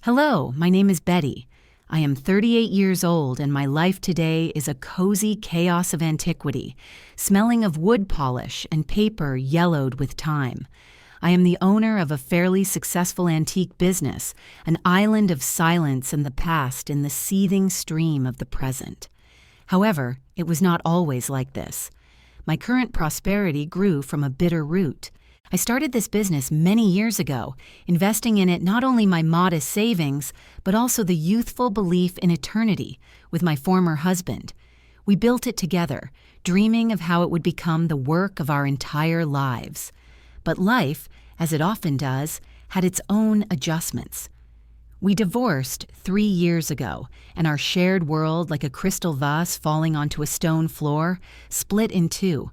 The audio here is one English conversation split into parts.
Hello, my name is Betty. I am 38 years old and my life today is a cozy chaos of antiquity, smelling of wood polish and paper yellowed with time. I am the owner of a fairly successful antique business, an island of silence in the past in the seething stream of the present. However, it was not always like this. My current prosperity grew from a bitter root. I started this business many years ago, investing in it not only my modest savings, but also the youthful belief in eternity with my former husband. We built it together, dreaming of how it would become the work of our entire lives. But life, as it often does, had its own adjustments. We divorced 3 years ago, and our shared world, like a crystal vase falling onto a stone floor, split in two.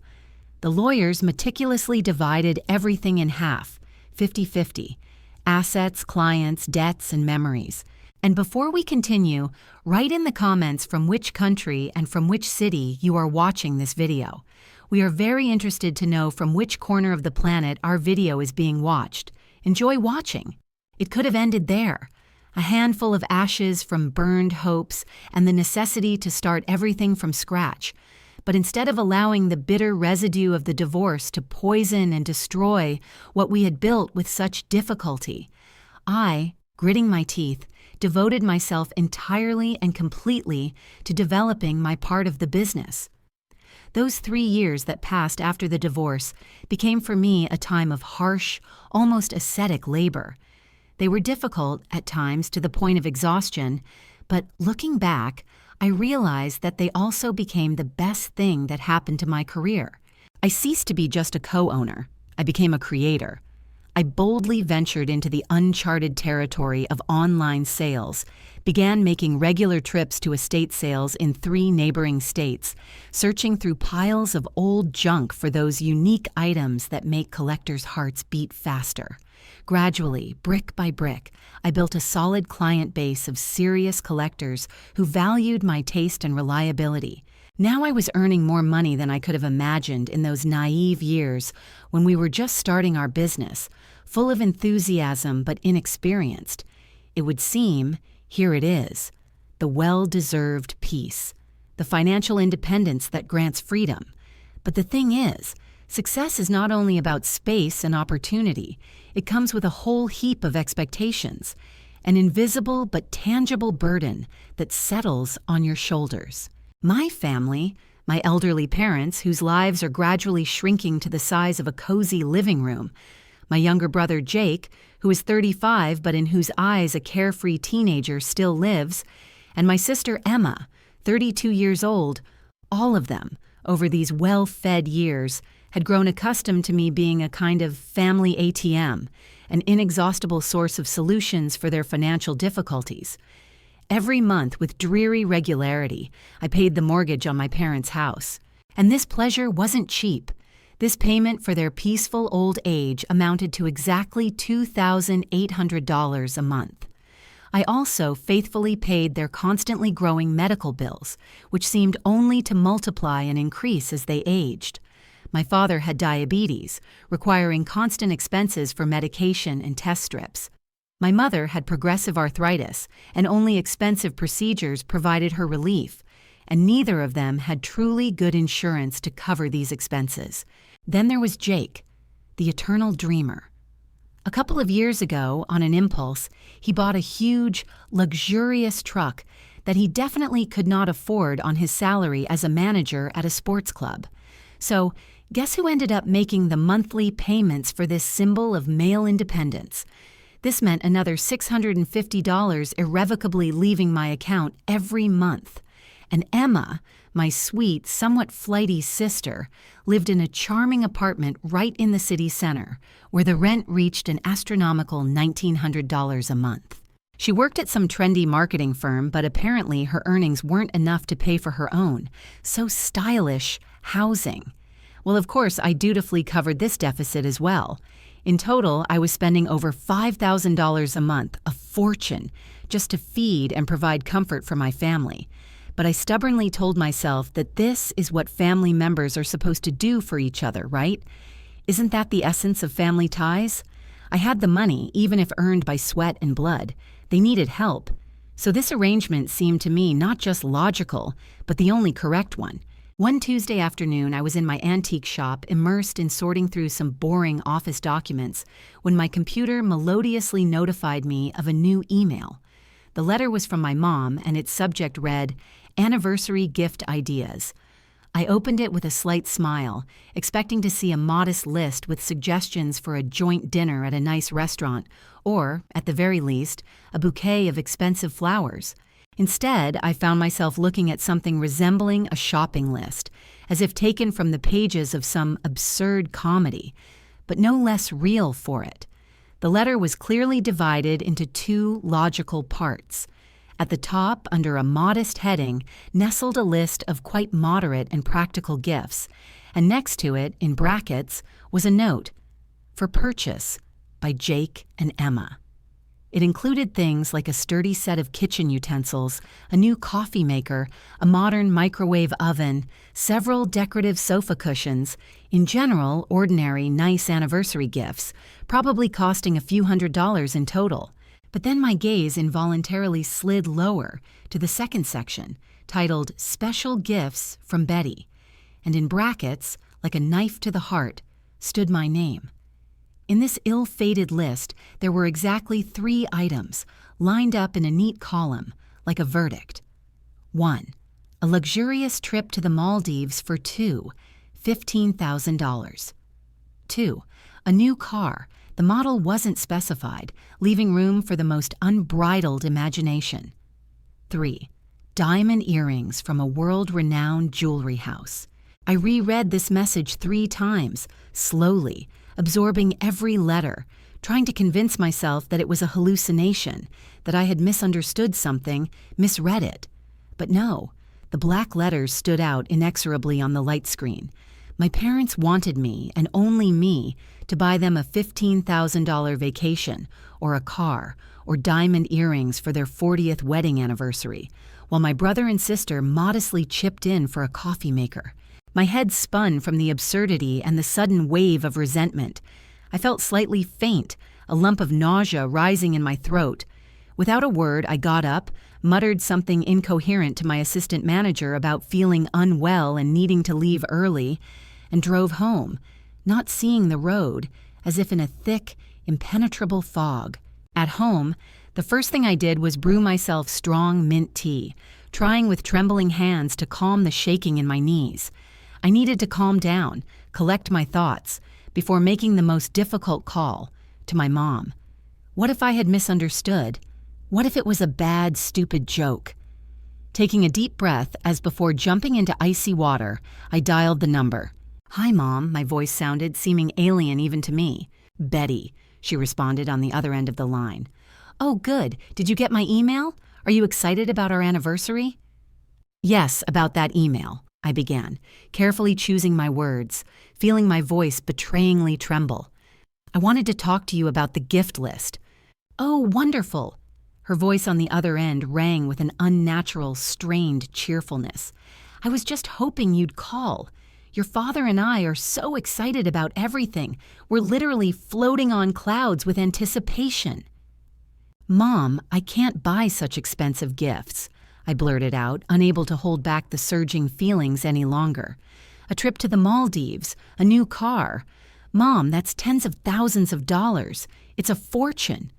The lawyers meticulously divided everything in half, 50-50, assets, clients, debts, and memories. And before we continue, write in the comments from which country and from which city you are watching this video. We are very interested to know from which corner of the planet our video is being watched. Enjoy watching. It could have ended there. A handful of ashes from burned hopes and the necessity to start everything from scratch. But instead of allowing the bitter residue of the divorce to poison and destroy what we had built with such difficulty, I, gritting my teeth, devoted myself entirely and completely to developing my part of the business. Those 3 years that passed after the divorce became for me a time of harsh, almost ascetic labor. They were difficult at times to the point of exhaustion, but looking back, I realized that they also became the best thing that happened to my career. I ceased to be just a co-owner. I became a creator. I boldly ventured into the uncharted territory of online sales, began making regular trips to estate sales in 3 neighboring states, searching through piles of old junk for those unique items that make collectors' hearts beat faster. Gradually, brick by brick, I built a solid client base of serious collectors who valued my taste and reliability. Now I was earning more money than I could have imagined in those naive years when we were just starting our business, full of enthusiasm but inexperienced. It would seem, here it is, the well-deserved peace, the financial independence that grants freedom. But the thing is, success is not only about space and opportunity, it comes with a whole heap of expectations, an invisible but tangible burden that settles on your shoulders. My family, my elderly parents whose lives are gradually shrinking to the size of a cozy living room, my younger brother Jake, who is 35 but in whose eyes a carefree teenager still lives, and my sister Emma, 32 years old, all of them, over these well-fed years, had grown accustomed to me being a kind of family ATM, an inexhaustible source of solutions for their financial difficulties. Every month, with dreary regularity, I paid the mortgage on my parents' house. And this pleasure wasn't cheap. This payment for their peaceful old age amounted to exactly $2,800 a month. I also faithfully paid their constantly growing medical bills, which seemed only to multiply and increase as they aged. My father had diabetes, requiring constant expenses for medication and test strips. My mother had progressive arthritis, and only expensive procedures provided her relief, and neither of them had truly good insurance to cover these expenses. Then there was Jake, the eternal dreamer. A couple of years ago, on an impulse, he bought a huge, luxurious truck that he definitely could not afford on his salary as a manager at a sports club. So, guess who ended up making the monthly payments for this symbol of male independence? This meant another $650 irrevocably leaving my account every month. And Emma, my sweet, somewhat flighty sister, lived in a charming apartment right in the city center, where the rent reached an astronomical $1,900 a month. She worked at some trendy marketing firm, but apparently her earnings weren't enough to pay for her own, so stylish, housing. Well, of course, I dutifully covered this deficit as well. In total, I was spending over $5,000 a month, a fortune, just to feed and provide comfort for my family. But I stubbornly told myself that this is what family members are supposed to do for each other, right? Isn't that the essence of family ties? I had the money, even if earned by sweat and blood. They needed help, so this arrangement seemed to me not just logical, but the only correct one. One Tuesday afternoon, I was in my antique shop, immersed in sorting through some boring office documents, when my computer melodiously notified me of a new email. The letter was from my mom, and its subject read, "Anniversary Gift Ideas." I opened it with a slight smile, expecting to see a modest list with suggestions for a joint dinner at a nice restaurant, or, at the very least, a bouquet of expensive flowers. Instead, I found myself looking at something resembling a shopping list, as if taken from the pages of some absurd comedy, but no less real for it. The letter was clearly divided into two logical parts. At the top, under a modest heading, nestled a list of quite moderate and practical gifts, and next to it, in brackets, was a note, "For purchase, by Jake and Emma." It included things like a sturdy set of kitchen utensils, a new coffee maker, a modern microwave oven, several decorative sofa cushions, in general, ordinary, nice anniversary gifts, probably costing a few $100s in total. But then my gaze involuntarily slid lower to the second section, titled "Special Gifts from Betty," and in brackets, like a knife to the heart, stood my name. In this ill-fated list, there were exactly 3 items, lined up in a neat column, like a verdict. 1. A luxurious trip to the Maldives for 2, $15,000. 2. A new car. The model wasn't specified, leaving room for the most unbridled imagination. 3. Diamond earrings from a world-renowned jewelry house. I reread this message 3 times, slowly, absorbing every letter, trying to convince myself that it was a hallucination, that I had misunderstood something, misread it. But no, the black letters stood out inexorably on the light screen. My parents wanted me, and only me, to buy them a $15,000 vacation, or a car, or diamond earrings for their 40th wedding anniversary, while my brother and sister modestly chipped in for a coffee maker. My head spun from the absurdity and the sudden wave of resentment. I felt slightly faint, a lump of nausea rising in my throat. Without a word, I got up, muttered something incoherent to my assistant manager about feeling unwell and needing to leave early, and drove home, not seeing the road, as if in a thick, impenetrable fog. At home, the first thing I did was brew myself strong mint tea, trying with trembling hands to calm the shaking in my knees. I needed to calm down, collect my thoughts, before making the most difficult call, to my mom. What if I had misunderstood? What if it was a bad, stupid joke? Taking a deep breath as before jumping into icy water, I dialed the number. "Hi, Mom," my voice sounded, seeming alien even to me. "Betty," she responded on the other end of the line. "Oh, good. Did you get my email? Are you excited about our anniversary?" "Yes, about that email," I began, carefully choosing my words, feeling my voice betrayingly tremble. "I wanted to talk to you about the gift list." "Oh, wonderful." Her voice on the other end rang with an unnatural, strained cheerfulness. "I was just hoping you'd call. Your father and I are so excited about everything. We're literally floating on clouds with anticipation." "Mom, I can't buy such expensive gifts," I blurted out, unable to hold back the surging feelings any longer. "A trip to the Maldives, a new car. Mom, that's tens of thousands of dollars. It's a fortune."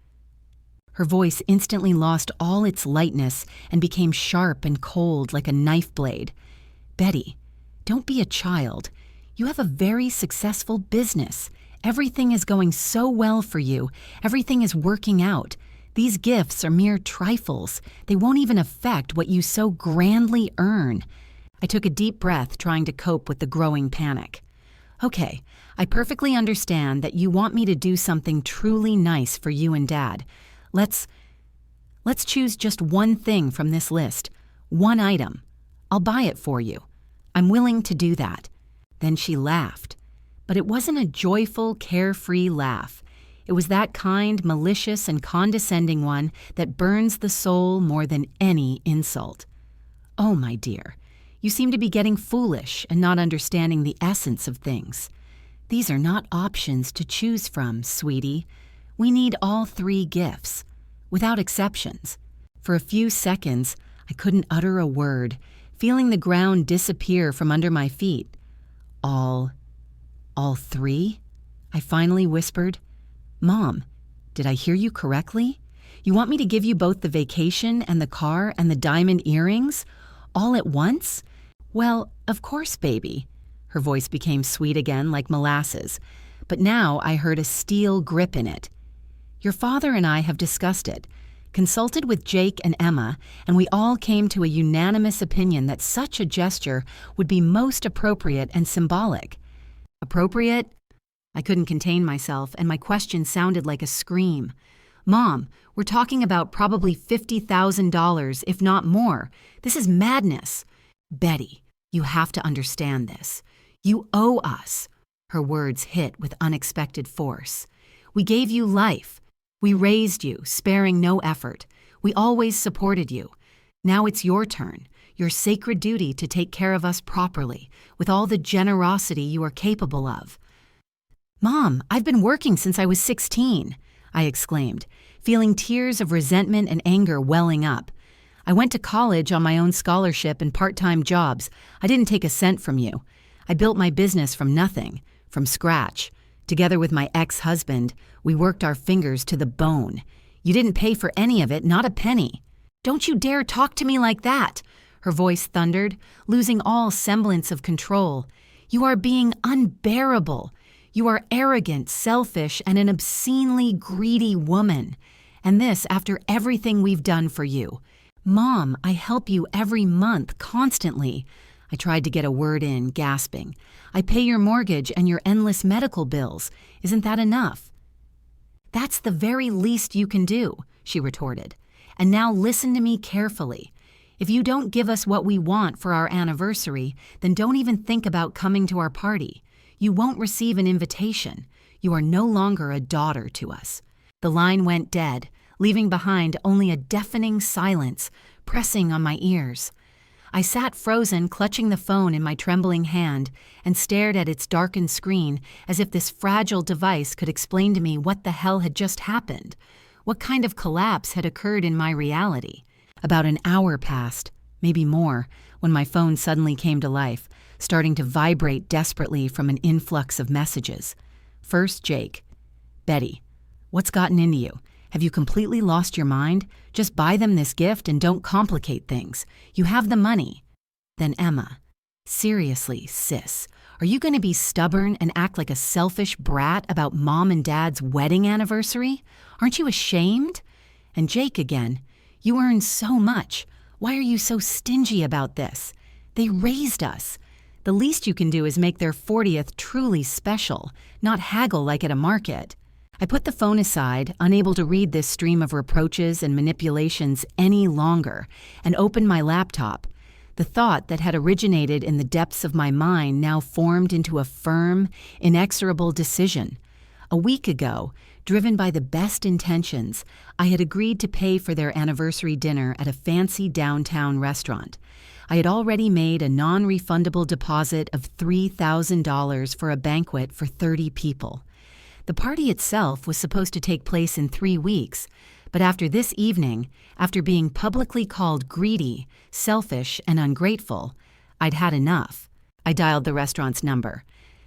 Her voice instantly lost all its lightness and became sharp and cold like a knife blade. "Betty, don't be a child. You have a very successful business. Everything is going so well for you. Everything is working out. These gifts are mere trifles. They won't even affect what you so grandly earn." I took a deep breath, trying to cope with the growing panic. "Okay, I perfectly understand that you want me to do something truly nice for you and Dad. Let's choose just one thing from this list, one item. I'll buy it for you. I'm willing to do that." Then she laughed. But it wasn't a joyful, carefree laugh. It was that kind, malicious, and condescending one that burns the soul more than any insult. "Oh, my dear, you seem to be getting foolish and not understanding the essence of things. These are not options to choose from, sweetie. We need all 3 gifts. without exceptions. For a few seconds, I couldn't utter a word, feeling the ground disappear from under my feet. All three? I finally whispered. Mom, did I hear you correctly? You want me to give you both the vacation and the car and the diamond earrings? All at once? Well, of course, baby. Her voice became sweet again, like molasses, but now I heard a steel grip in it. Your father and I have discussed it, consulted with Jake and Emma, and we all came to a unanimous opinion that such a gesture would be most appropriate and symbolic. Appropriate? I couldn't contain myself, and my question sounded like a scream. Mom, we're talking about probably $50,000, if not more. This is madness. Betty, you have to understand this. You owe us. Her words hit with unexpected force. We gave you life. We raised you, sparing no effort. We always supported you. Now it's your turn, your sacred duty to take care of us properly, with all the generosity you are capable of. Mom, I've been working since I was 16, I exclaimed, feeling tears of resentment and anger welling up. I went to college on my own scholarship and part-time jobs. I didn't take a cent from you. I built my business from nothing, from scratch. Together with my ex-husband, we worked our fingers to the bone. You didn't pay for any of it, not a penny. Don't you dare talk to me like that, her voice thundered, losing all semblance of control. You are being unbearable. You are arrogant, selfish, and an obscenely greedy woman. And this after everything we've done for you. Mom, I help you every month, constantly. I tried to get a word in, gasping. I pay your mortgage and your endless medical bills. Isn't that enough? That's the very least you can do, she retorted. And now listen to me carefully. If you don't give us what we want for our anniversary, then don't even think about coming to our party. You won't receive an invitation. You are no longer a daughter to us. The line went dead, leaving behind only a deafening silence, pressing on my ears. I sat frozen, clutching the phone in my trembling hand, and stared at its darkened screen as if this fragile device could explain to me what the hell had just happened. What kind of collapse had occurred in my reality? About an hour passed, maybe more, when my phone suddenly came to life, starting to vibrate desperately from an influx of messages. First, Jake. Betty, what's gotten into you? Have you completely lost your mind? Just buy them this gift and don't complicate things. You have the money. Then Emma. Seriously, sis, are you going to be stubborn and act like a selfish brat about Mom and Dad's wedding anniversary? Aren't you ashamed? And Jake again. You earn so much. Why are you so stingy about this? They raised us. The least you can do is make their 40th truly special, not haggle like at a market. I put the phone aside, unable to read this stream of reproaches and manipulations any longer, and opened my laptop. The thought that had originated in the depths of my mind now formed into a firm, inexorable decision. A week ago, driven by the best intentions, I had agreed to pay for their anniversary dinner at a fancy downtown restaurant. I had already made a non-refundable deposit of $3,000 for a banquet for 30 people. The party itself was supposed to take place in 3 weeks, but after this evening, after being publicly called greedy, selfish, and ungrateful, I'd had enough. I dialed the restaurant's number.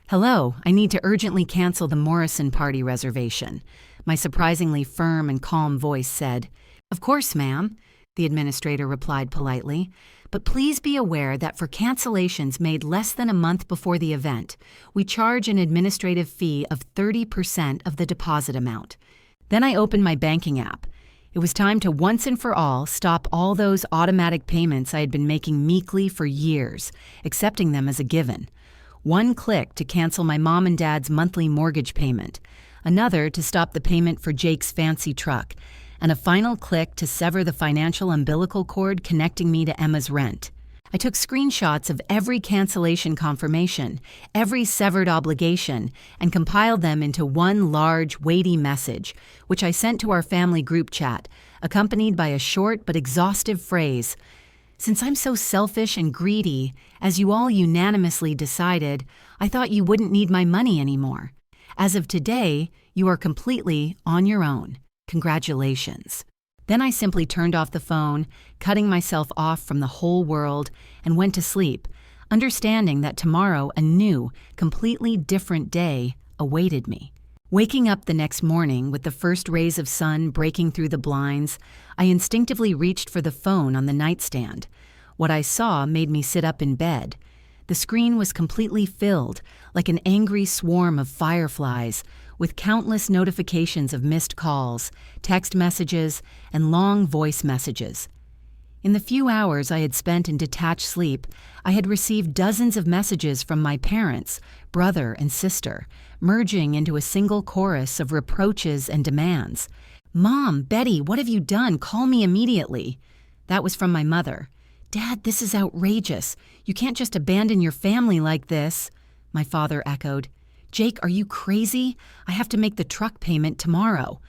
Hello, I need to urgently cancel the Morrison party reservation. My surprisingly firm and calm voice said, Of course, ma'am, the administrator replied politely, but please be aware that for cancellations made less than a month before the event, we charge an administrative fee of 30% of the deposit amount. Then I opened my banking app. It was time to once and for all stop all those automatic payments I had been making meekly for years, accepting them as a given. One click to cancel my mom and dad's monthly mortgage payment, another to stop the payment for Jake's fancy truck, and a final click to sever the financial umbilical cord connecting me to Emma's rent. I took screenshots of every cancellation confirmation, every severed obligation, and compiled them into one large, weighty message, which I sent to our family group chat, accompanied by a short but exhaustive phrase. Since I'm so selfish and greedy, as you all unanimously decided, I thought you wouldn't need my money anymore. As of today, you are completely on your own. Congratulations. Then I simply turned off the phone, cutting myself off from the whole world, and went to sleep, understanding that tomorrow a new, completely different day awaited me. Waking up the next morning with the first rays of sun breaking through the blinds, I instinctively reached for the phone on the nightstand. What I saw made me sit up in bed. The screen was completely filled, like an angry swarm of fireflies, with countless notifications of missed calls, text messages, and long voice messages. In the few hours I had spent in detached sleep, I had received dozens of messages from my parents, brother, and sister, merging into a single chorus of reproaches and demands. "Mom, Betty, what have you done? Call me immediately." That was from my mother. "Dad, this is outrageous. You can't just abandon your family like this," my father echoed. "Jake, are you crazy? I have to make the truck payment tomorrow."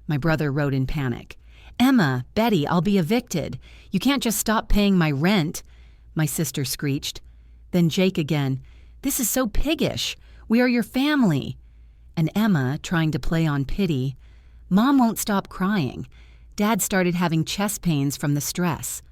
My brother wrote in panic. "Emma, Betty, I'll be evicted. You can't just stop paying my rent," my sister screeched. Then Jake again. "This is so piggish. We are your family." And Emma, trying to play on pity, "Mom won't stop crying. Dad started having chest pains from the stress.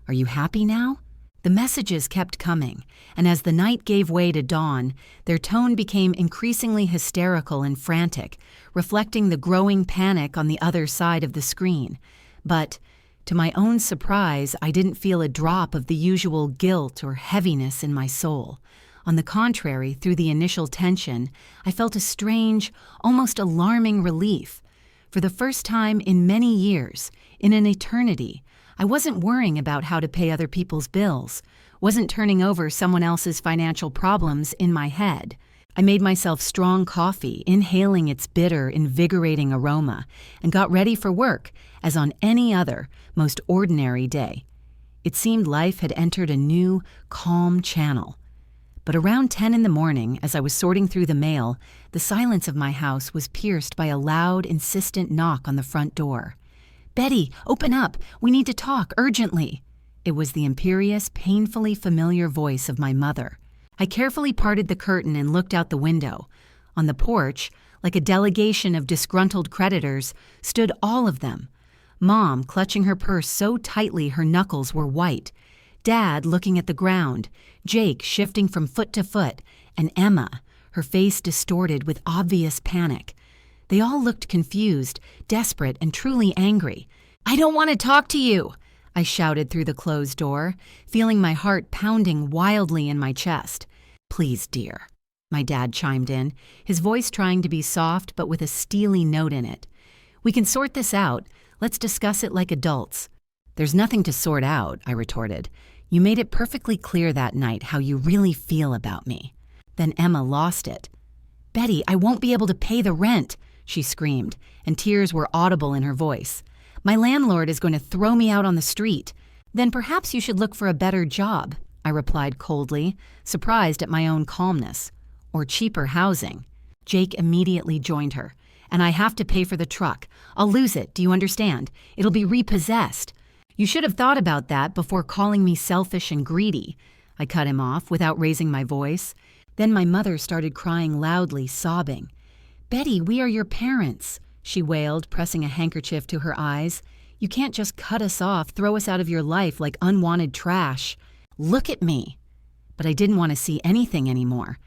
Are you happy now?" The messages kept coming, and as the night gave way to dawn, their tone became increasingly hysterical and frantic, reflecting the growing panic on the other side of the screen. But, to my own surprise, I didn't feel a drop of the usual guilt or heaviness in my soul. On the contrary, through the initial tension, I felt a strange, almost alarming relief. For the first time in many years, in an eternity, I wasn't worrying about how to pay other people's bills, wasn't turning over someone else's financial problems in my head. I made myself strong coffee, inhaling its bitter, invigorating aroma, and got ready for work as on any other, most ordinary day. It seemed life had entered a new, calm channel. But around 10 in the morning, as I was sorting through the mail, the silence of my house was pierced by a loud, insistent knock on the front door. "Betty, open up! We need to talk, urgently!" It was the imperious, painfully familiar voice of my mother. I carefully parted the curtain and looked out the window. On the porch, like a delegation of disgruntled creditors, stood all of them. Mom, clutching her purse so tightly her knuckles were white. Dad, looking at the ground. Jake, shifting from foot to foot. And Emma, her face distorted with obvious panic. They all looked confused, desperate, and truly angry. "I don't want to talk to you!" I shouted through the closed door, feeling my heart pounding wildly in my chest. "Please, dear," my dad chimed in, his voice trying to be soft but with a steely note in it. "We can sort this out. Let's discuss it like adults." "There's nothing to sort out," I retorted. "You made it perfectly clear that night how you really feel about me." Then Emma lost it. "Betty, I won't be able to pay the rent," she screamed, and tears were audible in her voice. "My landlord is going to throw me out on the street." "Then perhaps you should look for a better job," I replied coldly, surprised at my own calmness. "Or cheaper housing." Jake immediately joined her. "And I have to pay for the truck. I'll lose it, do you understand? It'll be repossessed." "You should have thought about that before calling me selfish and greedy." I cut him off without raising my voice. Then my mother started crying loudly, sobbing. "Betty, we are your parents," she wailed, pressing a handkerchief to her eyes. "You can't just cut us off, throw us out of your life like unwanted trash. Look at me." But I didn't want to see anything anymore.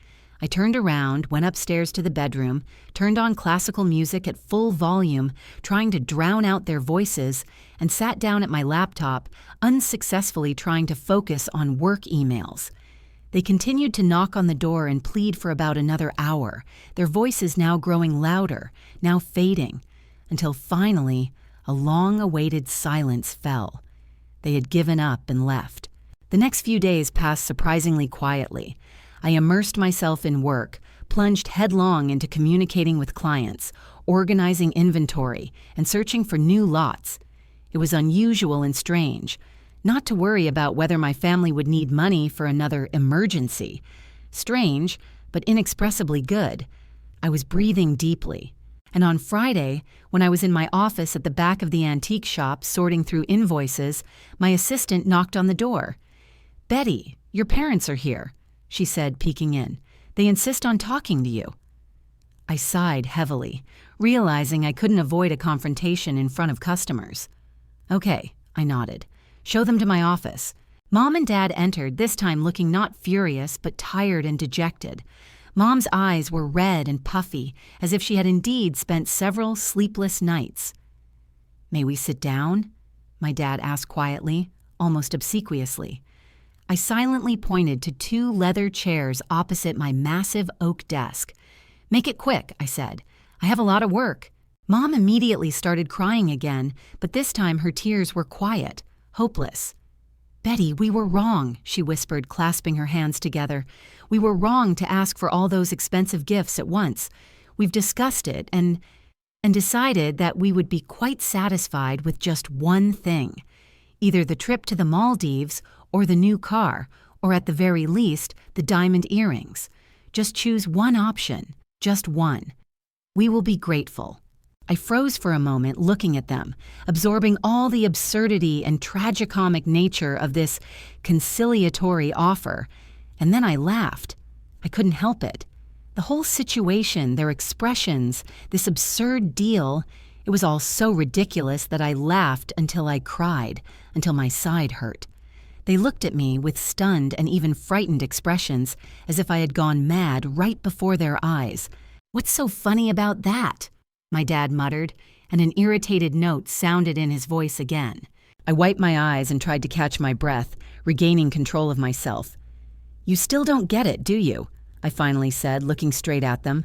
I turned around, went upstairs to the bedroom, turned on classical music at full volume, trying to drown out their voices, and sat down at my laptop, unsuccessfully trying to focus on work emails. They continued to knock on the door and plead for about another hour, their voices now growing louder, now fading, until finally a long-awaited silence fell. They had given up and left. The next few days passed surprisingly quietly. I immersed myself in work, plunged headlong into communicating with clients, organizing inventory, and searching for new lots. It was unusual and strange. Not to worry about whether my family would need money for another emergency. Strange, but inexpressibly good. I was breathing deeply. And on Friday, when I was in my office at the back of the antique shop sorting through invoices, my assistant knocked on the door. "Betty, your parents are here," she said, peeking in. "They insist on talking to you." I sighed heavily, realizing I couldn't avoid a confrontation in front of customers. Okay, I nodded. Show them to my office. Mom and Dad entered, this time looking not furious but tired and dejected. Mom's eyes were red and puffy, as if she had indeed spent several sleepless nights. May we sit down? My dad asked quietly, almost obsequiously. I silently pointed to 2 leather chairs opposite my massive oak desk. Make it quick, I said. I have a lot of work. Mom immediately started crying again, but this time her tears were quiet, hopeless. Betty, we were wrong, she whispered, clasping her hands together. We were wrong to ask for all those expensive gifts at once. We've discussed it and decided that we would be quite satisfied with just one thing. Either the trip to the Maldives or the new car, or at the very least, the diamond earrings. Just choose one option, just one. We will be grateful. I froze for a moment looking at them, absorbing all the absurdity and tragicomic nature of this conciliatory offer, and then I laughed. I couldn't help it. The whole situation, their expressions, this absurd deal, it was all so ridiculous that I laughed until I cried, until my side hurt. They looked at me with stunned and even frightened expressions, as if I had gone mad right before their eyes. What's so funny about that? My dad muttered, and an irritated note sounded in his voice again. I wiped my eyes and tried to catch my breath, regaining control of myself. You still don't get it, do you? I finally said, looking straight at them.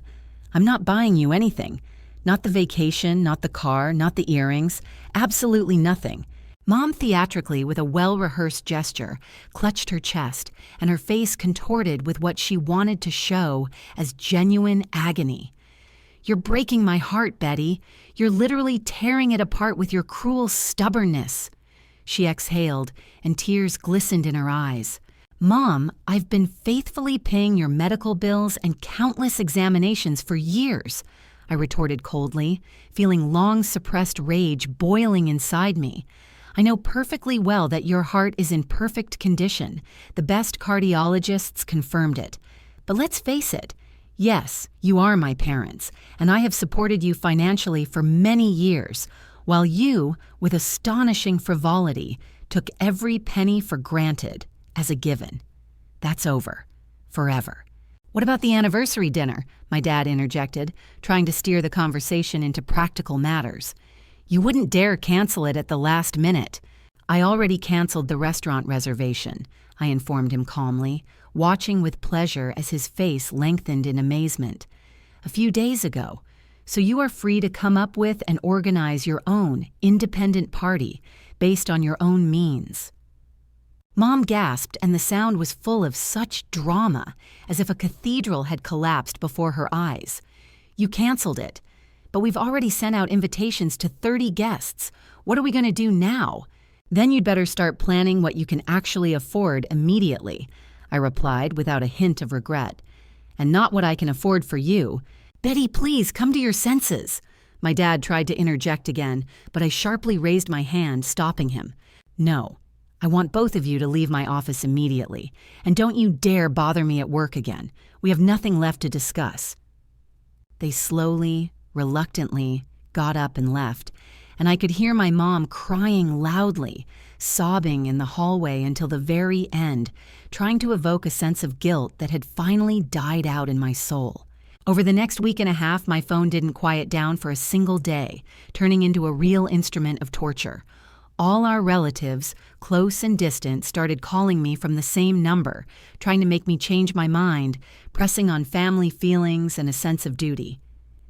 I'm not buying you anything. Not the vacation, not the car, not the earrings, absolutely nothing. Mom theatrically, with a well-rehearsed gesture, clutched her chest, and her face contorted with what she wanted to show as genuine agony. You're breaking my heart, Betty. You're literally tearing it apart with your cruel stubbornness. She exhaled, and tears glistened in her eyes. Mom, I've been faithfully paying your medical bills and countless examinations for years, I retorted coldly, feeling long-suppressed rage boiling inside me. I know perfectly well that your heart is in perfect condition. The best cardiologists confirmed it. But let's face it. Yes, you are my parents, and I have supported you financially for many years, while you, with astonishing frivolity, took every penny for granted, as a given. That's over. Forever. What about the anniversary dinner? My dad interjected, trying to steer the conversation into practical matters. You wouldn't dare cancel it at the last minute. I already canceled the restaurant reservation, I informed him calmly, watching with pleasure as his face lengthened in amazement. A few days ago. So you are free to come up with and organize your own independent party based on your own means. Mom gasped, and the sound was full of such drama, as if a cathedral had collapsed before her eyes. You canceled it. But we've already sent out invitations to 30 guests. What are we going to do now? Then you'd better start planning what you can actually afford immediately, I replied without a hint of regret. And not what I can afford for you. Betty, please, come to your senses. My dad tried to interject again, but I sharply raised my hand, stopping him. No, I want both of you to leave my office immediately. And don't you dare bother me at work again. We have nothing left to discuss. They slowly, reluctantly, got up and left, and I could hear my mom crying loudly, sobbing in the hallway until the very end, trying to evoke a sense of guilt that had finally died out in my soul. Over the next week and a half, my phone didn't quiet down for a single day, turning into a real instrument of torture. All our relatives, close and distant, started calling me from the same number, trying to make me change my mind, pressing on family feelings and a sense of duty.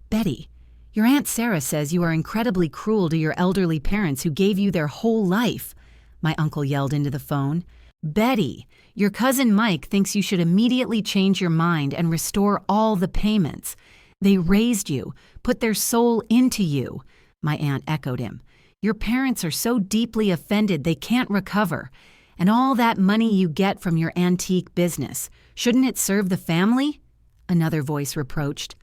Betty, your Aunt Sarah says you are incredibly cruel to your elderly parents who gave you their whole life, my uncle yelled into the phone. Betty, your cousin Mike thinks you should immediately change your mind and restore all the payments. They raised you, put their soul into you, my aunt echoed him. Your parents are so deeply offended they can't recover. And all that money you get from your antique business, shouldn't it serve the family? Another voice reproached.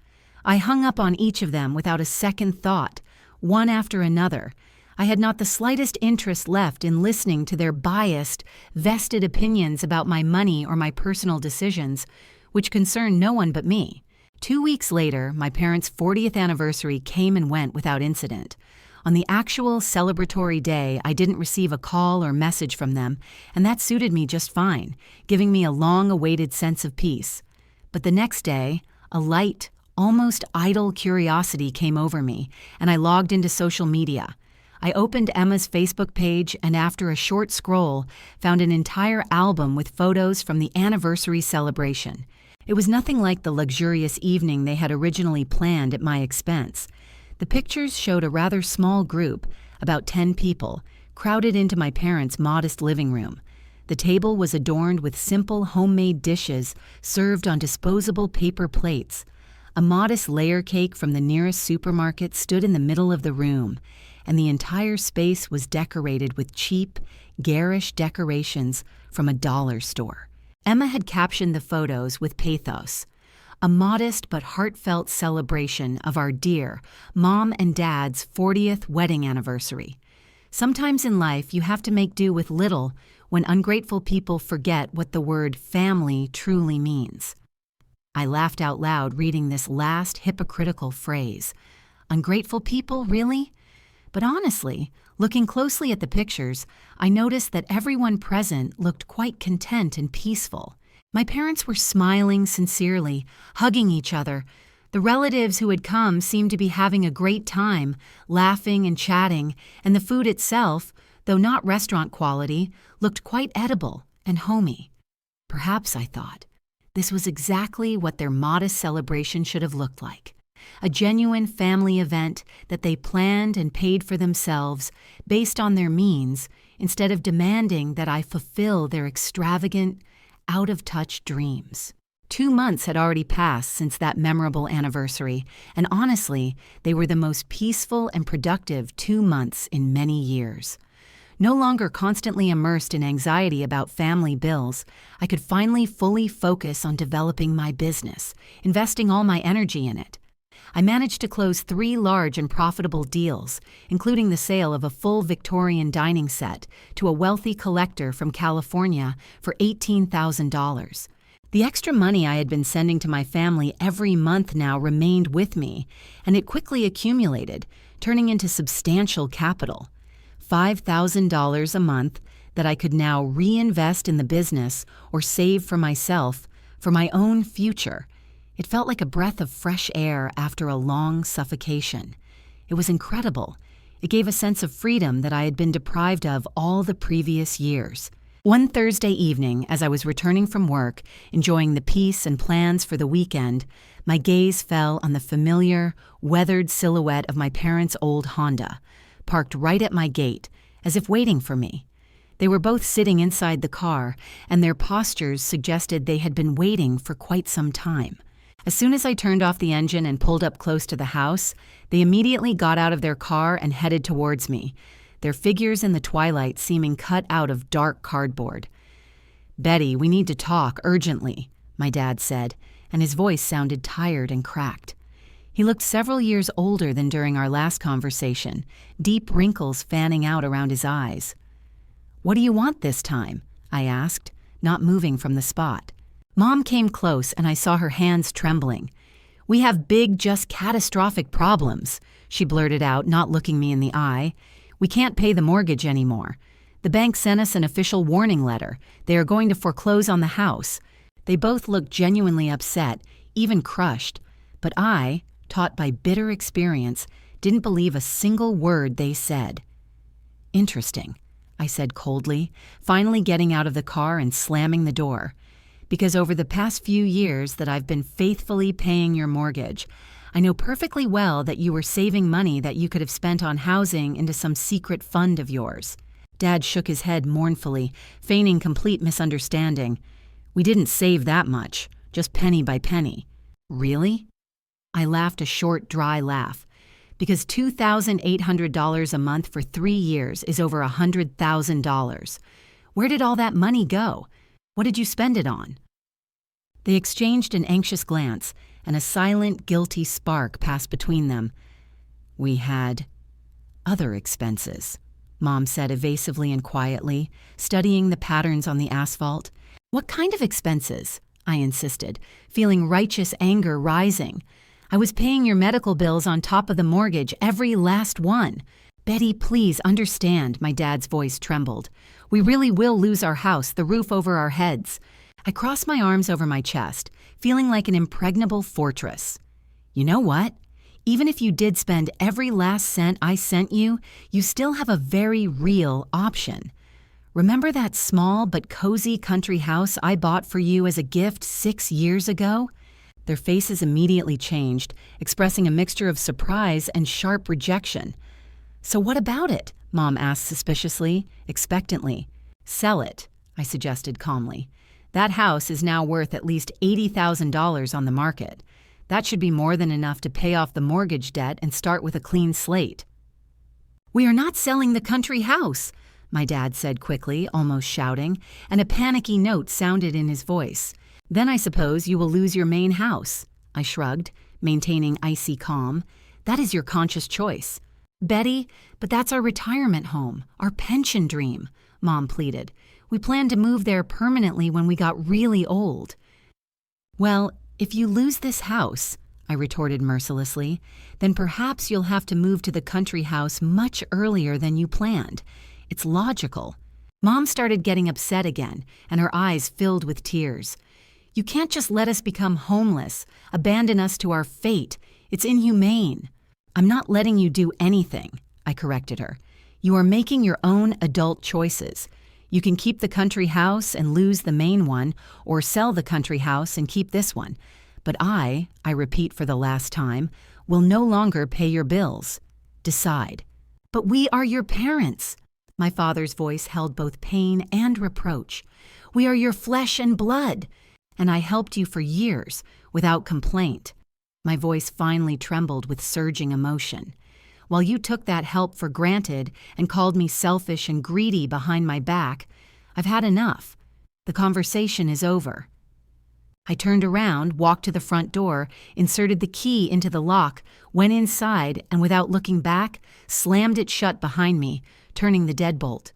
I hung up on each of them without a second thought, one after another. I had not the slightest interest left in listening to their biased, vested opinions about my money or my personal decisions, which concerned no one but me. 2 weeks later, my parents' 40th anniversary came and went without incident. On the actual celebratory day, I didn't receive a call or message from them, and that suited me just fine, giving me a long-awaited sense of peace. But the next day, a light, almost idle curiosity came over me, and I logged into social media. I opened Emma's Facebook page and after a short scroll, found an entire album with photos from the anniversary celebration. It was nothing like the luxurious evening they had originally planned at my expense. The pictures showed a rather small group, about 10 people, crowded into my parents' modest living room. The table was adorned with simple homemade dishes served on disposable paper plates. A modest layer cake from the nearest supermarket stood in the middle of the room, and the entire space was decorated with cheap, garish decorations from a dollar store. Emma had captioned the photos with pathos, a modest but heartfelt celebration of our dear Mom and Dad's 40th wedding anniversary. Sometimes in life you have to make do with little when ungrateful people forget what the word family truly means. I laughed out loud reading this last hypocritical phrase. Ungrateful people, really? But honestly, looking closely at the pictures, I noticed that everyone present looked quite content and peaceful. My parents were smiling sincerely, hugging each other. The relatives who had come seemed to be having a great time, laughing and chatting, and the food itself, though not restaurant quality, looked quite edible and homey. Perhaps, I thought, this was exactly what their modest celebration should have looked like. A genuine family event that they planned and paid for themselves based on their means instead of demanding that I fulfill their extravagant, out-of-touch dreams. 2 months had already passed since that memorable anniversary, and honestly, they were the most peaceful and productive 2 months in many years. No longer constantly immersed in anxiety about family bills, I could finally fully focus on developing my business, investing all my energy in it. I managed to close 3 large and profitable deals, including the sale of a full Victorian dining set to a wealthy collector from California for $18,000. The extra money I had been sending to my family every month now remained with me, and it quickly accumulated, turning into substantial capital. $5,000 a month that I could now reinvest in the business or save for myself, for my own future. It felt like a breath of fresh air after a long suffocation. It was incredible. It gave a sense of freedom that I had been deprived of all the previous years. One Thursday evening, as I was returning from work, enjoying the peace and plans for the weekend, my gaze fell on the familiar, weathered silhouette of my parents' old Honda, parked right at my gate, as if waiting for me. They were both sitting inside the car, and their postures suggested they had been waiting for quite some time. As soon as I turned off the engine and pulled up close to the house, they immediately got out of their car and headed towards me, their figures in the twilight seeming cut out of dark cardboard. "Betty, we need to talk urgently," my dad said, and his voice sounded tired and cracked. He looked several years older than during our last conversation, deep wrinkles fanning out around his eyes. "What do you want this time?" I asked, not moving from the spot. Mom came close and I saw her hands trembling. "We have big, just catastrophic problems," she blurted out, not looking me in the eye. "We can't pay the mortgage anymore. The bank sent us an official warning letter. They are going to foreclose on the house." They both looked genuinely upset, even crushed, but I, taught by bitter experience, didn't believe a single word they said. "Interesting," I said coldly, finally getting out of the car and slamming the door. "Because over the past few years that I've been faithfully paying your mortgage, I know perfectly well that you were saving money that you could have spent on housing into some secret fund of yours." Dad shook his head mournfully, feigning complete misunderstanding. "We didn't save that much, just penny by penny." "Really?" I laughed a short, dry laugh. "Because $2,800 a month for 3 years is over $100,000. Where did all that money go? What did you spend it on?" They exchanged an anxious glance, and a silent, guilty spark passed between them. "We had other expenses," Mom said evasively and quietly, studying the patterns on the asphalt. "What kind of expenses?" I insisted, feeling righteous anger rising. "I was paying your medical bills on top of the mortgage, every last one." Betty, please understand, my dad's voice trembled. We really will lose our house, the roof over our heads. I crossed my arms over my chest, feeling like an impregnable fortress. You know what? Even if you did spend every last cent I sent you, you still have a very real option. Remember that small but cozy country house I bought for you as a gift 6 years ago? Their faces immediately changed, expressing a mixture of surprise and sharp rejection. So what about it? Mom asked suspiciously, expectantly. Sell it, I suggested calmly. That house is now worth at least $80,000 on the market. That should be more than enough to pay off the mortgage debt and start with a clean slate. We are not selling the country house, my dad said quickly, almost shouting, and a panicky note sounded in his voice. Then I suppose you will lose your main house, I shrugged, maintaining icy calm. That is your conscious choice. Betty, but that's our retirement home, our pension dream, Mom pleaded. We planned to move there permanently when we got really old. Well, if you lose this house, I retorted mercilessly, then perhaps you'll have to move to the country house much earlier than you planned. It's logical. Mom started getting upset again, and her eyes filled with tears. You can't just let us become homeless, abandon us to our fate. It's inhumane. I'm not letting you do anything, I corrected her. You are making your own adult choices. You can keep the country house and lose the main one, or sell the country house and keep this one. But I repeat for the last time, will no longer pay your bills. Decide. But we are your parents. My father's voice held both pain and reproach. We are your flesh and blood. And I helped you for years, without complaint. My voice finally trembled with surging emotion. While you took that help for granted and called me selfish and greedy behind my back, I've had enough. The conversation is over. I turned around, walked to the front door, inserted the key into the lock, went inside, and without looking back, slammed it shut behind me, turning the deadbolt.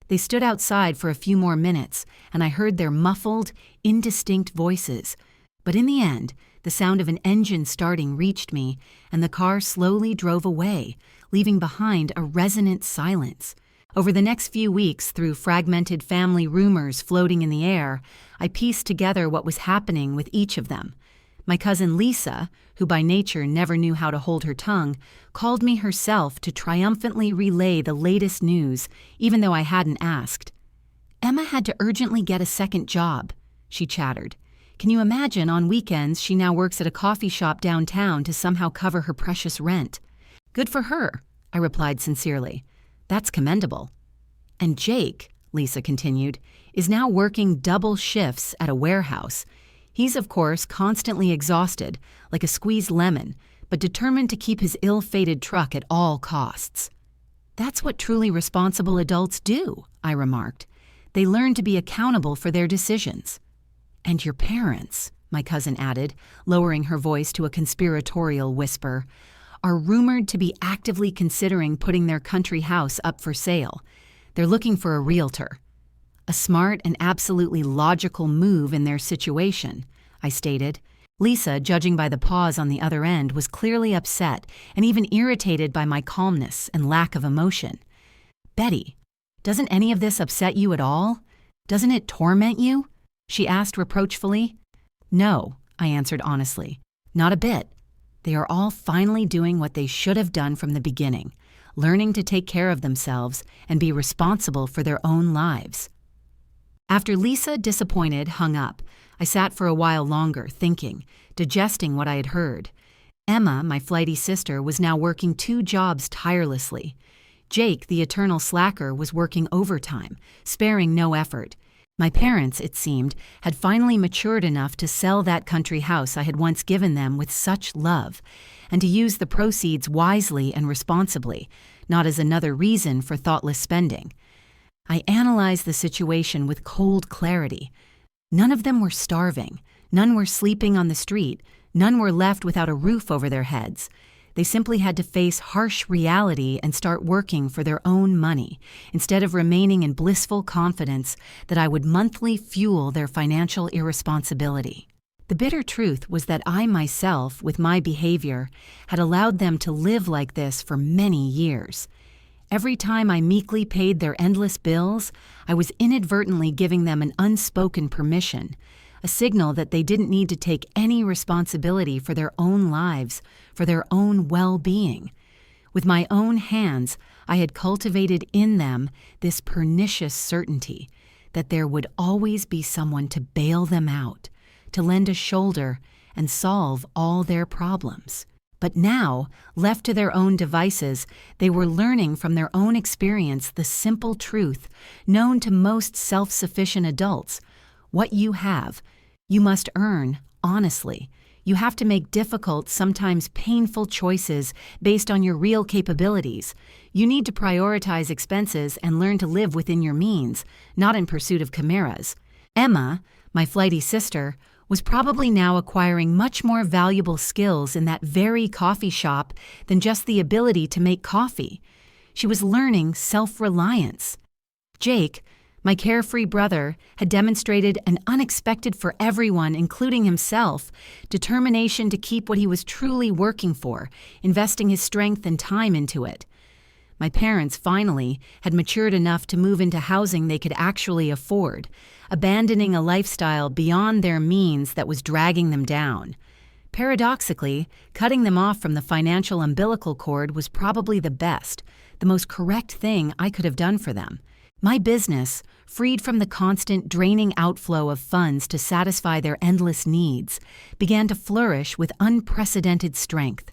They stood outside for a few more minutes, and I heard their muffled, indistinct voices. But in the end, the sound of an engine starting reached me, and the car slowly drove away, leaving behind a resonant silence. Over the next few weeks, through fragmented family rumors floating in the air, I pieced together what was happening with each of them. My cousin Lisa, who by nature never knew how to hold her tongue, called me herself to triumphantly relay the latest news, even though I hadn't asked. Emma had to urgently get a second job, she chattered. Can you imagine on weekends she now works at a coffee shop downtown to somehow cover her precious rent? Good for her, I replied sincerely. That's commendable. And Jake, Lisa continued, is now working double shifts at a warehouse. He's, of course, constantly exhausted, like a squeezed lemon, but determined to keep his ill-fated truck at all costs. That's what truly responsible adults do, I remarked. They learn to be accountable for their decisions. And your parents, my cousin added, lowering her voice to a conspiratorial whisper, are rumored to be actively considering putting their country house up for sale. They're looking for a realtor. A smart and absolutely logical move in their situation, I stated. Lisa, judging by the pause on the other end, was clearly upset and even irritated by my calmness and lack of emotion. Betty, doesn't any of this upset you at all? Doesn't it torment you? She asked reproachfully. No, I answered honestly. Not a bit. They are all finally doing what they should have done from the beginning, learning to take care of themselves and be responsible for their own lives. After Lisa, disappointed, hung up, I sat for a while longer, thinking, digesting what I had heard. Emma, my flighty sister, was now working 2 jobs tirelessly. Jake, the eternal slacker, was working overtime, sparing no effort. My parents, it seemed, had finally matured enough to sell that country house I had once given them with such love, and to use the proceeds wisely and responsibly, not as another reason for thoughtless spending. I analyzed the situation with cold clarity. None of them were starving, none were sleeping on the street, none were left without a roof over their heads. They simply had to face harsh reality and start working for their own money, instead of remaining in blissful confidence that I would monthly fuel their financial irresponsibility. The bitter truth was that I myself, with my behavior, had allowed them to live like this for many years. Every time I meekly paid their endless bills, I was inadvertently giving them an unspoken permission, a signal that they didn't need to take any responsibility for their own lives, for their own well-being. With my own hands, I had cultivated in them this pernicious certainty that there would always be someone to bail them out, to lend a shoulder and solve all their problems. But now, left to their own devices, they were learning from their own experience the simple truth, known to most self-sufficient adults. What you have, you must earn honestly. You have to make difficult, sometimes painful choices based on your real capabilities. You need to prioritize expenses and learn to live within your means, not in pursuit of chimeras. Emma, my flighty sister, was probably now acquiring much more valuable skills in that very coffee shop than just the ability to make coffee. She was learning self-reliance. Jake, my carefree brother, had demonstrated an unexpected for everyone, including himself, determination to keep what he was truly working for, investing his strength and time into it. My parents, finally, had matured enough to move into housing they could actually afford, abandoning a lifestyle beyond their means that was dragging them down. Paradoxically, cutting them off from the financial umbilical cord was probably the best, the most correct thing I could have done for them. My business, freed from the constant draining outflow of funds to satisfy their endless needs, began to flourish with unprecedented strength.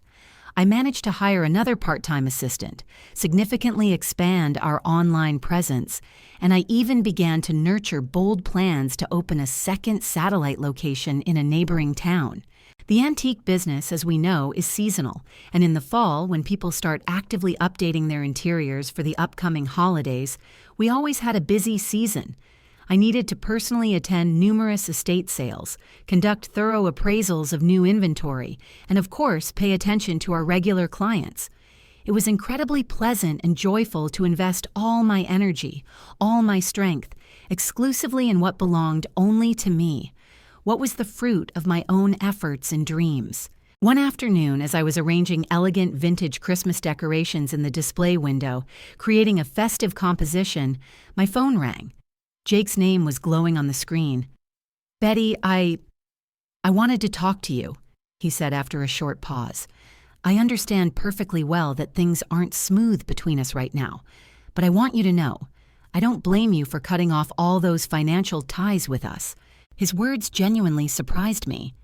I managed to hire another part-time assistant, significantly expand our online presence, and I even began to nurture bold plans to open a second satellite location in a neighboring town. The antique business, as we know, is seasonal, and in the fall, when people start actively updating their interiors for the upcoming holidays, we always had a busy season. I needed to personally attend numerous estate sales, conduct thorough appraisals of new inventory, and of course, pay attention to our regular clients. It was incredibly pleasant and joyful to invest all my energy, all my strength, exclusively in what belonged only to me, what was the fruit of my own efforts and dreams. One afternoon, as I was arranging elegant vintage Christmas decorations in the display window, creating a festive composition, my phone rang. Jake's name was glowing on the screen. "Betty, I wanted to talk to you," he said after a short pause. "I understand perfectly well that things aren't smooth between us right now, but I want you to know, I don't blame you for cutting off all those financial ties with us." His words genuinely surprised me.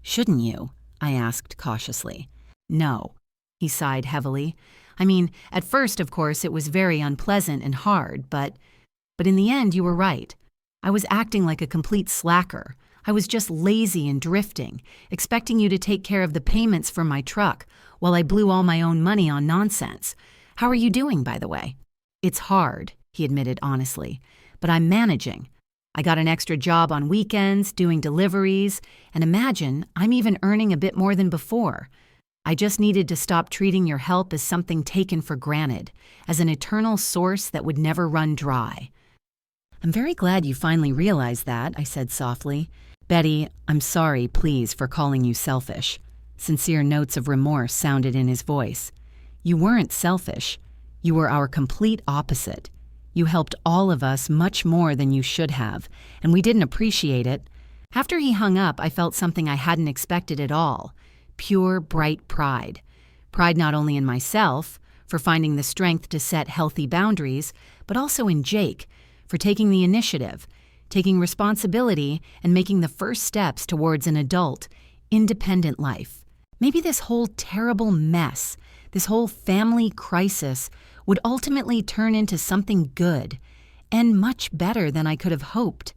"Shouldn't you?" I asked cautiously. "No," he sighed heavily. "I mean, at first, of course, it was very unpleasant and hard, but in the end, you were right. I was acting like a complete slacker. I was just lazy and drifting, expecting you to take care of the payments for my truck while I blew all my own money on nonsense. How are you doing, by the way?" "It's hard," he admitted honestly, "but I'm managing. I got an extra job on weekends, doing deliveries, and imagine, I'm even earning a bit more than before. I just needed to stop treating your help as something taken for granted, as an eternal source that would never run dry." "I'm very glad you finally realized that," I said softly. "Betty, I'm sorry, please, for calling you selfish." Sincere notes of remorse sounded in his voice. "You weren't selfish. You were our complete opposite. You helped all of us much more than you should have, and we didn't appreciate it." After he hung up, I felt something I hadn't expected at all. Pure, bright pride. Pride not only in myself, for finding the strength to set healthy boundaries, but also in Jake, for taking the initiative, taking responsibility, and making the first steps towards an adult, independent life. Maybe this whole terrible mess, this whole family crisis, would ultimately turn into something good, and much better than I could have hoped.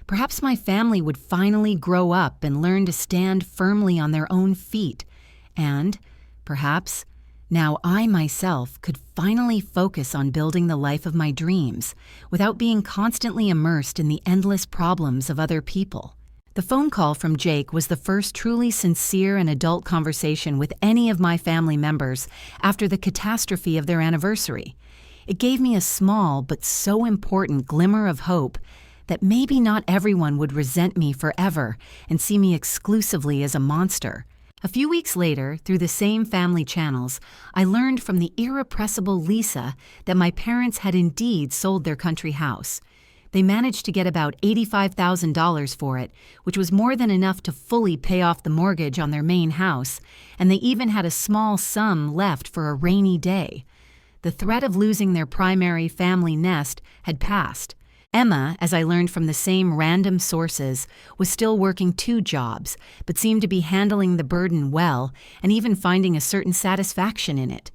Perhaps my family would finally grow up and learn to stand firmly on their own feet, and, perhaps, now I myself could finally focus on building the life of my dreams without being constantly immersed in the endless problems of other people. The phone call from Jake was the first truly sincere and adult conversation with any of my family members after the catastrophe of their anniversary. It gave me a small but so important glimmer of hope that maybe not everyone would resent me forever and see me exclusively as a monster. A few weeks later, through the same family channels, I learned from the irrepressible Lisa that my parents had indeed sold their country house. They managed to get about $85,000 for it, which was more than enough to fully pay off the mortgage on their main house, and they even had a small sum left for a rainy day. The threat of losing their primary family nest had passed. Emma, as I learned from the same random sources, was still working 2 jobs, but seemed to be handling the burden well and even finding a certain satisfaction in it.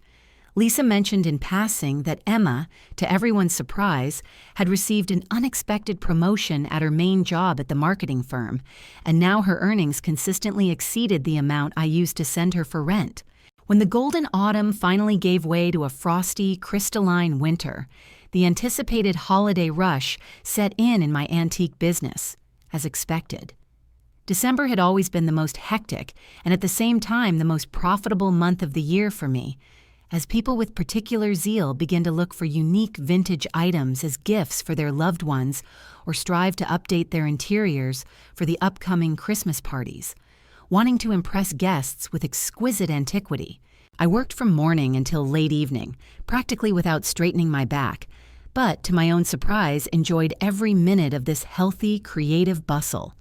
Lisa mentioned in passing that Emma, to everyone's surprise, had received an unexpected promotion at her main job at the marketing firm, and now her earnings consistently exceeded the amount I used to send her for rent. When the golden autumn finally gave way to a frosty, crystalline winter, the anticipated holiday rush set in my antique business, as expected. December had always been the most hectic and at the same time the most profitable month of the year for me, as people with particular zeal begin to look for unique vintage items as gifts for their loved ones or strive to update their interiors for the upcoming Christmas parties, wanting to impress guests with exquisite antiquity. I worked from morning until late evening, practically without straightening my back, but, to my own surprise, enjoyed every minute of this healthy, creative bustle.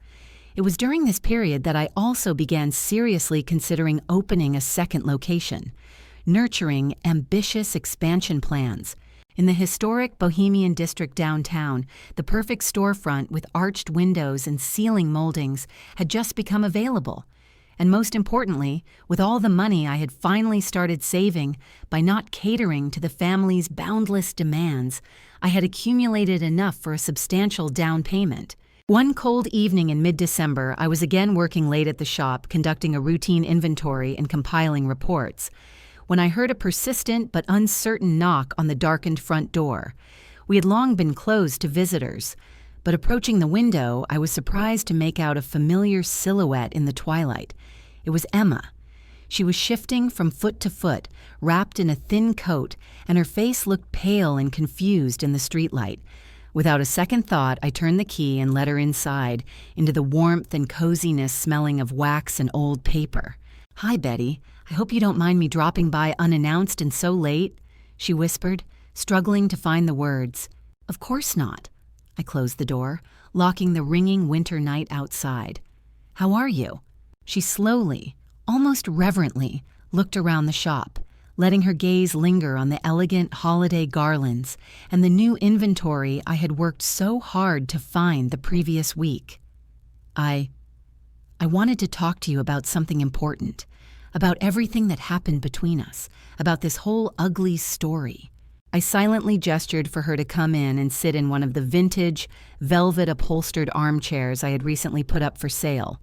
It was during this period that I also began seriously considering opening a second location, nurturing ambitious expansion plans. In the historic Bohemian district downtown, the perfect storefront with arched windows and ceiling moldings had just become available. And most importantly, with all the money I had finally started saving by not catering to the family's boundless demands, I had accumulated enough for a substantial down payment. One cold evening in mid-December, I was again working late at the shop, conducting a routine inventory and compiling reports, when I heard a persistent but uncertain knock on the darkened front door. We had long been closed to visitors, but approaching the window, I was surprised to make out a familiar silhouette in the twilight. It was Emma. She was shifting from foot to foot, wrapped in a thin coat, and her face looked pale and confused in the streetlight. Without a second thought, I turned the key and led her inside, into the warmth and coziness smelling of wax and old paper. "Hi, Betty. I hope you don't mind me dropping by unannounced and so late," she whispered, struggling to find the words. "Of course not." I closed the door, locking the ringing winter night outside. "How are you?" She slowly, almost reverently, looked around the shop, letting her gaze linger on the elegant holiday garlands and the new inventory I had worked so hard to find the previous week. I wanted to talk to you about something important, about everything that happened between us, about this whole ugly story." I silently gestured for her to come in and sit in one of the vintage, velvet-upholstered armchairs I had recently put up for sale.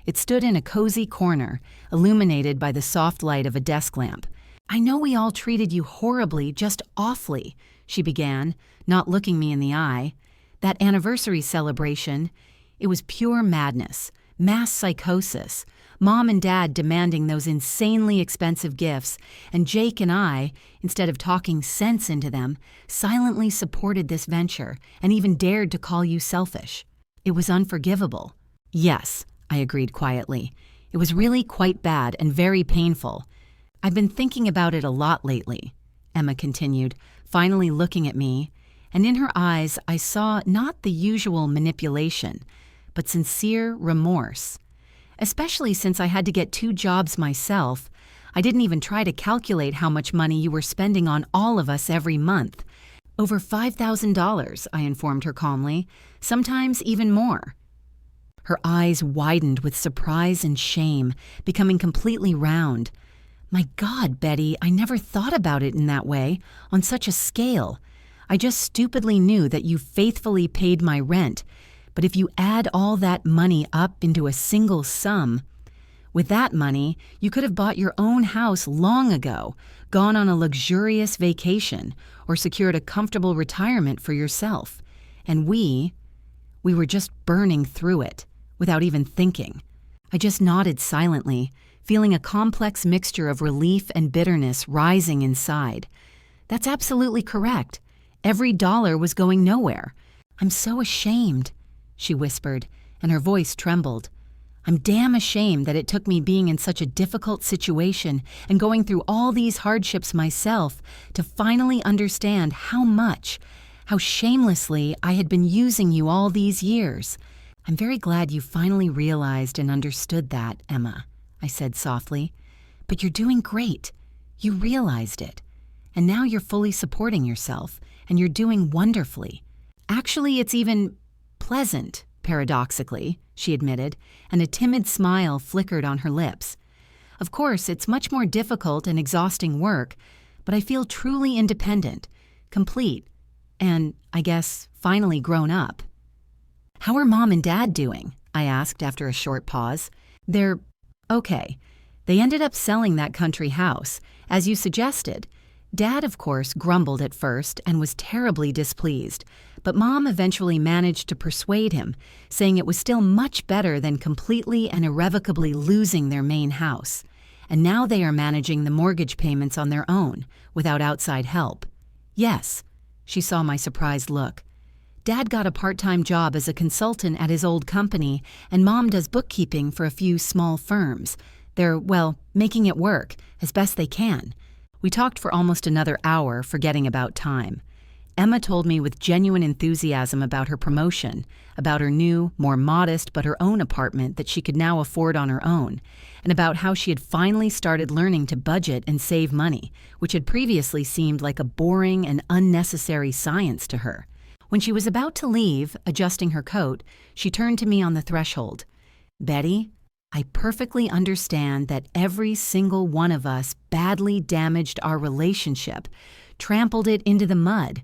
It stood in a cozy corner, illuminated by the soft light of a desk lamp. "I know we all treated you horribly, just awfully," she began, not looking me in the eye. "That anniversary celebration, it was pure madness, mass psychosis. Mom and Dad demanding those insanely expensive gifts, and Jake and I, instead of talking sense into them, silently supported this venture and even dared to call you selfish. It was unforgivable." "Yes," I agreed quietly. "It was really quite bad and very painful. I've been thinking about it a lot lately," Emma continued, finally looking at me, and in her eyes I saw not the usual manipulation, but sincere remorse. "Especially since I had to get 2 jobs myself. I didn't even try to calculate how much money you were spending on all of us every month. Over $5,000, I informed her calmly, sometimes even more." Her eyes widened with surprise and shame, becoming completely round. "My God, Betty, I never thought about it in that way, on such a scale. I just stupidly knew that you faithfully paid my rent. But if you add all that money up into a single sum, with that money, you could have bought your own house long ago, gone on a luxurious vacation, or secured a comfortable retirement for yourself. And we were just burning through it, without even thinking." I just nodded silently, feeling a complex mixture of relief and bitterness rising inside. "That's absolutely correct. Every dollar was going nowhere. I'm so ashamed," she whispered, and her voice trembled. I'm damn ashamed that it took me being in such a difficult situation and going through all these hardships myself to finally understand how shamelessly I had been using you all these years. I'm very glad you finally realized and understood that, Emma, I said softly. But you're doing great. You realized it. And now you're fully supporting yourself, and you're doing wonderfully. Actually, it's even pleasant, paradoxically, she admitted, and a timid smile flickered on her lips. Of course, it's much more difficult and exhausting work, but I feel truly independent, complete, and, I guess, finally grown up. How are Mom and Dad doing? I asked after a short pause. They're okay. They ended up selling that country house, as you suggested. Dad, of course, grumbled at first and was terribly displeased, but Mom eventually managed to persuade him, saying it was still much better than completely and irrevocably losing their main house. And now they are managing the mortgage payments on their own, without outside help. Yes, she saw my surprised look. Dad got a part-time job as a consultant at his old company, and Mom does bookkeeping for a few small firms. They're, well, making it work, as best they can. We talked for almost another hour, forgetting about time. Emma told me with genuine enthusiasm about her promotion, about her new, more modest but her own apartment that she could now afford on her own, and about how she had finally started learning to budget and save money, which had previously seemed like a boring and unnecessary science to her. When she was about to leave, adjusting her coat, she turned to me on the threshold. Betty, I perfectly understand that every single one of us badly damaged our relationship, trampled it into the mud.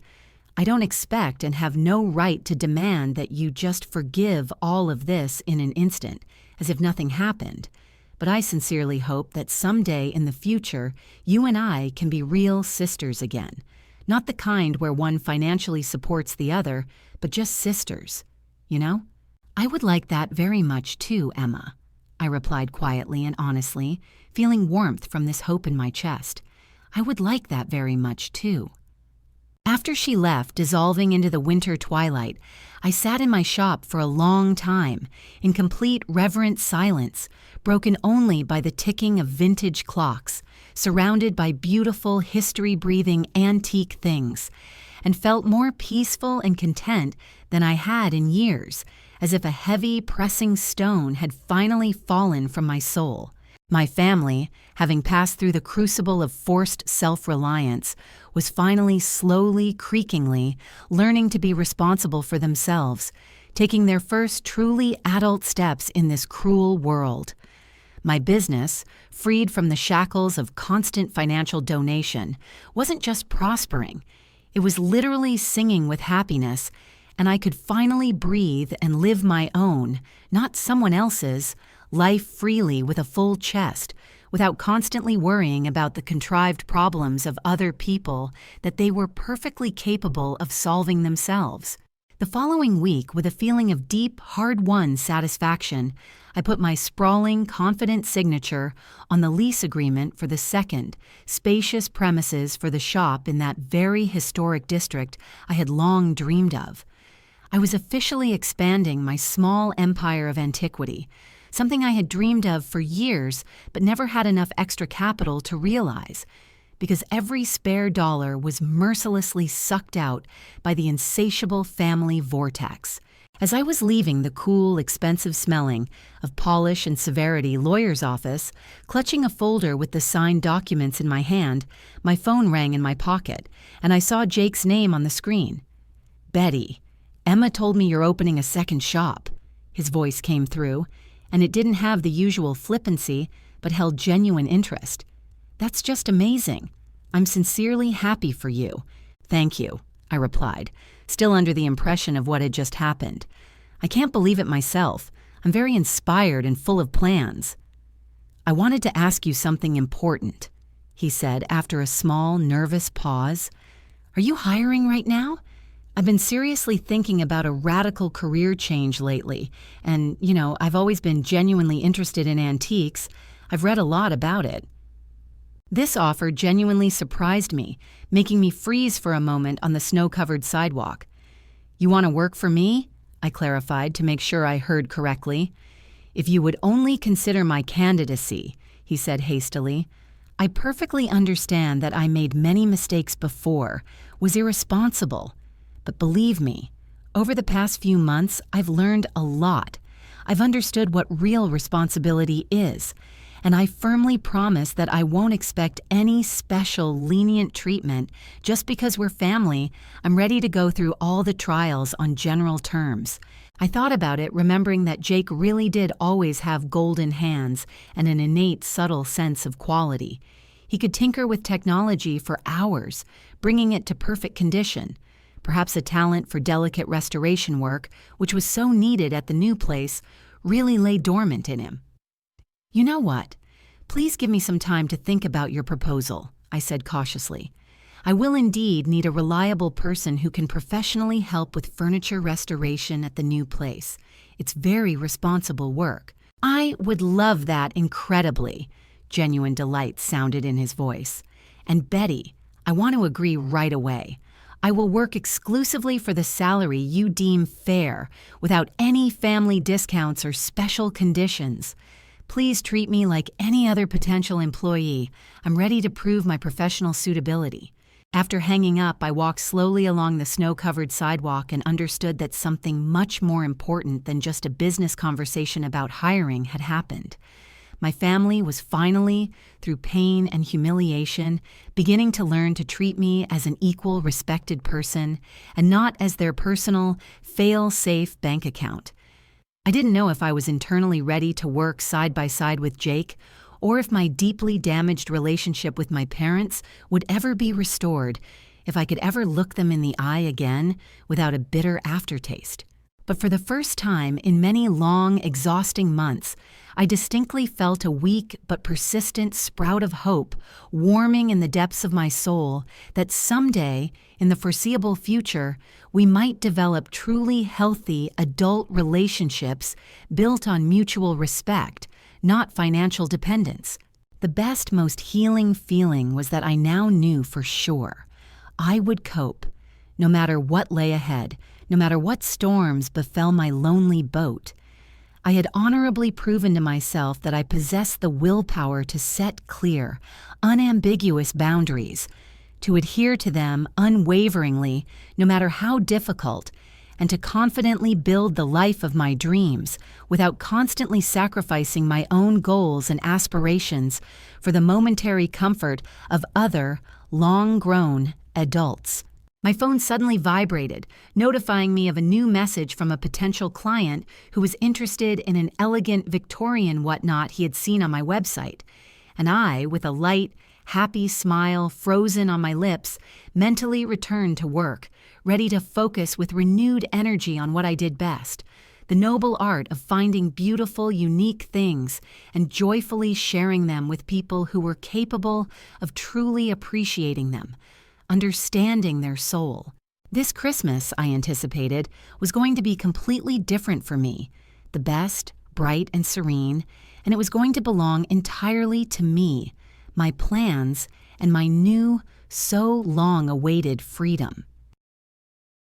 I don't expect and have no right to demand that you just forgive all of this in an instant, as if nothing happened. But I sincerely hope that someday in the future, you and I can be real sisters again. Not the kind where one financially supports the other, but just sisters. You know? I would like that very much too, Emma, I replied quietly and honestly, feeling warmth from this hope in my chest. I would like that very much too. After she left, dissolving into the winter twilight, I sat in my shop for a long time, in complete reverent silence, broken only by the ticking of vintage clocks, surrounded by beautiful, history-breathing antique things, and felt more peaceful and content than I had in years, as if a heavy, pressing stone had finally fallen from my soul. My family, having passed through the crucible of forced self-reliance, was finally slowly, creakingly, learning to be responsible for themselves, taking their first truly adult steps in this cruel world. My business, freed from the shackles of constant financial donation, wasn't just prospering. It was literally singing with happiness, and I could finally breathe and live my own, not someone else's, life freely with a full chest, without constantly worrying about the contrived problems of other people that they were perfectly capable of solving themselves. The following week, with a feeling of deep, hard-won satisfaction, I put my sprawling, confident signature on the lease agreement for the second, spacious premises for the shop in that very historic district I had long dreamed of. I was officially expanding my small empire of antiquity, something I had dreamed of for years but never had enough extra capital to realize, because every spare dollar was mercilessly sucked out by the insatiable family vortex. As I was leaving the cool, expensive-smelling, of polish and severity lawyer's office, clutching a folder with the signed documents in my hand, my phone rang in my pocket, and I saw Jake's name on the screen. "Betty, Emma told me you're opening a second shop." His voice came through, and it didn't have the usual flippancy, but held genuine interest. "That's just amazing. I'm sincerely happy for you." "Thank you," I replied, still under the impression of what had just happened. "I can't believe it myself. I'm very inspired and full of plans." "I wanted to ask you something important," he said after a small, nervous pause. "Are you hiring right now? I've been seriously thinking about a radical career change lately, and, I've always been genuinely interested in antiques. I've read a lot about it." This offer genuinely surprised me, making me freeze for a moment on the snow-covered sidewalk. "You want to work for me?" I clarified to make sure I heard correctly. "If you would only consider my candidacy," he said hastily. "I perfectly understand that I made many mistakes before, was irresponsible. But believe me, over the past few months, I've learned a lot. I've understood what real responsibility is, and I firmly promise that I won't expect any special lenient treatment just because we're family. I'm ready to go through all the trials on general terms." I thought about it, remembering that Jake really did always have golden hands and an innate subtle sense of quality. He could tinker with technology for hours, bringing it to perfect condition. Perhaps a talent for delicate restoration work, which was so needed at the new place, really lay dormant in him. "You know what? Please give me some time to think about your proposal," I said cautiously. "I will indeed need a reliable person who can professionally help with furniture restoration at the new place. It's very responsible work." "I would love that incredibly," genuine delight sounded in his voice. "And Betty, I want to agree right away. I will work exclusively for the salary you deem fair, without any family discounts or special conditions. Please treat me like any other potential employee. I'm ready to prove my professional suitability." After hanging up, I walked slowly along the snow-covered sidewalk and understood that something much more important than just a business conversation about hiring had happened. My family was finally, through pain and humiliation, beginning to learn to treat me as an equal, respected person, and not as their personal, fail-safe bank account. I didn't know if I was internally ready to work side by side with Jake, or if my deeply damaged relationship with my parents would ever be restored, if I could ever look them in the eye again without a bitter aftertaste. But for the first time in many long, exhausting months, I distinctly felt a weak but persistent sprout of hope warming in the depths of my soul that someday, in the foreseeable future, we might develop truly healthy adult relationships built on mutual respect, not financial dependence. The best, most healing feeling was that I now knew for sure I would cope, no matter what lay ahead, no matter what storms befell my lonely boat. I had honorably proven to myself that I possessed the willpower to set clear, unambiguous boundaries, to adhere to them unwaveringly, no matter how difficult, and to confidently build the life of my dreams without constantly sacrificing my own goals and aspirations for the momentary comfort of other, long-grown adults. My phone suddenly vibrated, notifying me of a new message from a potential client who was interested in an elegant Victorian whatnot he had seen on my website. And I, with a light, happy smile frozen on my lips, mentally returned to work, ready to focus with renewed energy on what I did best, the noble art of finding beautiful, unique things and joyfully sharing them with people who were capable of truly appreciating them, understanding their soul. This Christmas, I anticipated, was going to be completely different for me, the best, bright and serene, and it was going to belong entirely to me, my plans, and my new, so long-awaited freedom.